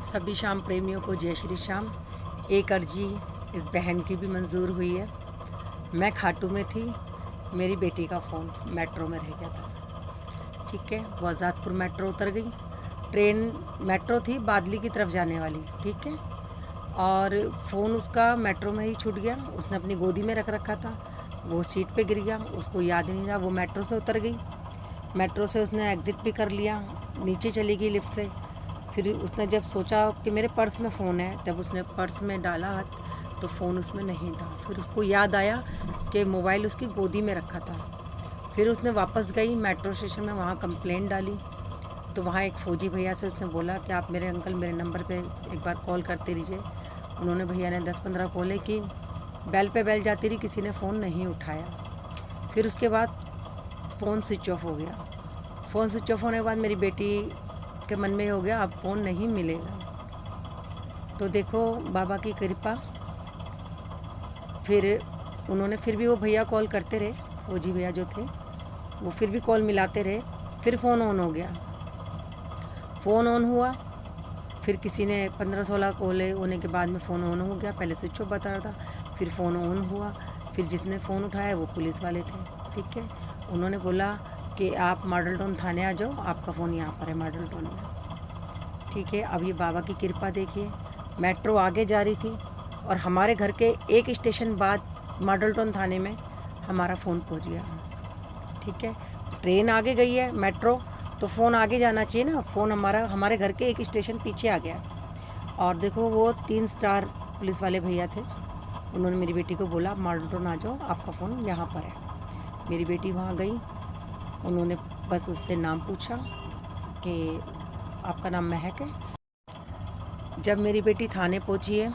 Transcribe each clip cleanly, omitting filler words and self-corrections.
सभी शाम प्रेमियों को जय श्री श्याम। एक अर्जी इस बहन की भी मंजूर हुई है। मैं खाटू में थी, मेरी बेटी का फ़ोन मेट्रो में रह गया था। ठीक है, वो आज़ादपुर मेट्रो उतर गई। ट्रेन मेट्रो थी बादली की तरफ जाने वाली। ठीक है, और फ़ोन उसका मेट्रो में ही छूट गया। उसने अपनी गोदी में रख रखा था, वो सीट पे गिर गया, उसको याद नहीं रहा। वो मेट्रो से उतर गई, मेट्रो से उसने एग्ज़िट भी कर लिया, नीचे चली गई लिफ्ट से। फिर उसने जब सोचा कि मेरे पर्स में फ़ोन है, जब उसने पर्स में डाला हाथ तो फ़ोन उसमें नहीं था। फिर उसको याद आया कि मोबाइल उसकी गोदी में रखा था। फिर उसने वापस गई मेट्रो स्टेशन में, वहाँ कंप्लेंट डाली। तो वहाँ एक फ़ौजी भैया से उसने बोला कि आप मेरे अंकल मेरे नंबर पे एक बार कॉल करते रहिए। उन्होंने भैया ने 10-15 कॉलें की, बेल पे बेल जाती रही, किसी ने फ़ोन नहीं उठाया। फिर उसके बाद फ़ोन स्विच ऑफ हो गया। फ़ोन स्विच ऑफ होने के बाद मेरी बेटी के मन में हो गया अब फ़ोन नहीं मिलेगा। तो देखो बाबा की कृपा। फिर उन्होंने फिर भी वो भैया कॉल करते रहे, फौजी भैया जो थे वो फिर भी कॉल मिलाते रहे। फिर फ़ोन ऑन हो गया, फ़ोन ऑन हुआ। फिर किसी ने 15-16 कॉलें होने के बाद में फ़ोन ऑन हो गया। पहले स्विच ऑफ बता रहा था, फिर फ़ोन ऑन हुआ। फिर जिसने फ़ोन उठाया वो पुलिस वाले थे। ठीक है, उन्होंने बोला कि आप मॉडल टाउन थाने आ जाओ, आपका फ़ोन यहाँ पर है मॉडल टाउन में। ठीक है, अब ये बाबा की कृपा देखिए, मेट्रो आगे जा रही थी और हमारे घर के एक स्टेशन बाद मॉडल टाउन थाने में हमारा फ़ोन पहुँच गया। ठीक है, ट्रेन आगे गई है मेट्रो, तो फ़ोन आगे जाना चाहिए ना। फ़ोन हमारे घर के एक स्टेशन पीछे आ गया। और देखो वो 3 स्टार पुलिस वाले भैया थे, उन्होंने मेरी बेटी को बोला आप मॉडल टाउन आ जाओ, आपका फ़ोन यहाँ पर है। मेरी बेटी वहाँ गई, उन्होंने बस उससे नाम पूछा कि आपका नाम महक है। जब मेरी बेटी थाने पहुँची है,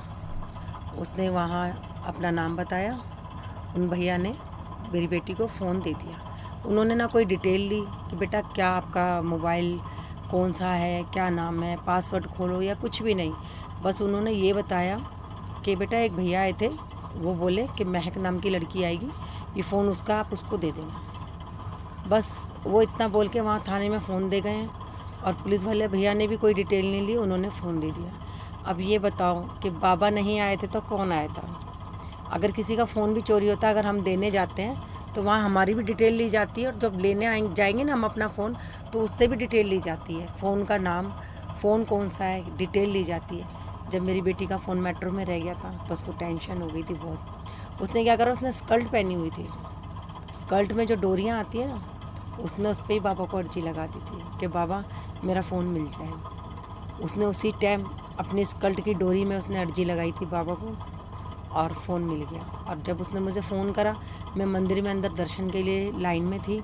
उसने वहाँ अपना नाम बताया। उन भैया ने मेरी बेटी को फ़ोन दे दिया। उन्होंने ना कोई डिटेल ली कि बेटा क्या आपका मोबाइल कौन सा है, क्या नाम है, पासवर्ड खोलो या कुछ भी नहीं। बस उन्होंने ये बताया कि बेटा एक भैया आए थे, वो बोले कि महक नाम की लड़की आएगी, ये फ़ोन उसका, आप उसको दे देना। बस वो इतना बोल के वहाँ थाने में फ़ोन दे गए हैं। और पुलिस वाले भैया ने भी कोई डिटेल नहीं ली, उन्होंने फ़ोन दे दिया। अब ये बताओ कि बाबा नहीं आए थे तो कौन आया था? अगर किसी का फ़ोन भी चोरी होता है, अगर हम देने जाते हैं तो वहाँ हमारी भी डिटेल ली जाती है, और जब लेने जाएंगे ना हम अपना फ़ोन, तो उससे भी डिटेल ली जाती है। फ़ोन का नाम, फ़ोन कौन सा है, डिटेल ली जाती है। जब मेरी बेटी का फ़ोन मेट्रो में रह गया था तो उसको टेंशन हो गई थी बहुत। उसने क्या करा, उसने स्कर्ट पहनी हुई थी, स्कर्ट में जो डोरियाँ आती है ना, उसने उस पर ही बाबा को अर्जी लगा दी थी कि बाबा मेरा फ़ोन मिल जाए। उसने उसी टाइम अपनी स्कर्ट की डोरी में उसने अर्जी लगाई थी बाबा को, और फ़ोन मिल गया। और जब उसने मुझे फ़ोन करा, मैं मंदिर में अंदर दर्शन के लिए लाइन में थी,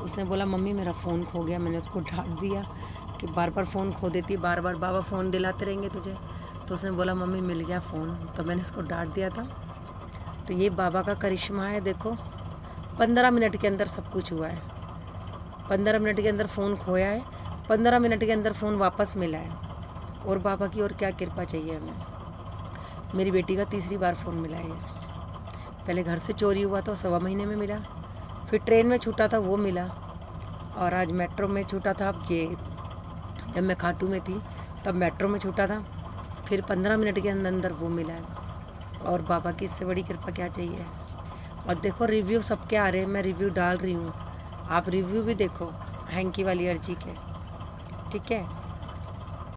उसने बोला मम्मी मेरा फ़ोन खो गया। मैंने उसको डांट दिया कि बार बार फ़ोन खो देती, बार बार बाबा फ़ोन दिलाते रहेंगे तुझे। तो उसने बोला मम्मी मिल गया फ़ोन, तो मैंने उसको डांट दिया था। तो ये बाबा का करिश्मा है। देखो 15 मिनट के अंदर सब कुछ हुआ है। 15 मिनट के अंदर फ़ोन खोया है, 15 मिनट के अंदर फ़ोन वापस मिला है। और बाबा की और क्या कृपा चाहिए हमें। मेरी बेटी का तीसरी बार फ़ोन मिला है। पहले घर से चोरी हुआ था, 1.25 महीने में मिला। फिर ट्रेन में छूटा था, वो मिला। और आज मेट्रो में छूटा था। अब ये जब मैं खाटू में थी तब मेट्रो में छूटा था, फिर 15 मिनट के अंदर अंदर वो मिला है। और बाबा की इससे बड़ी कृपा क्या चाहिए। और देखो रिव्यू सबके आ रहे हैं, मैं रिव्यू डाल रही हूँ, आप रिव्यू भी देखो हैंकी वाली अर्जी के। ठीक है,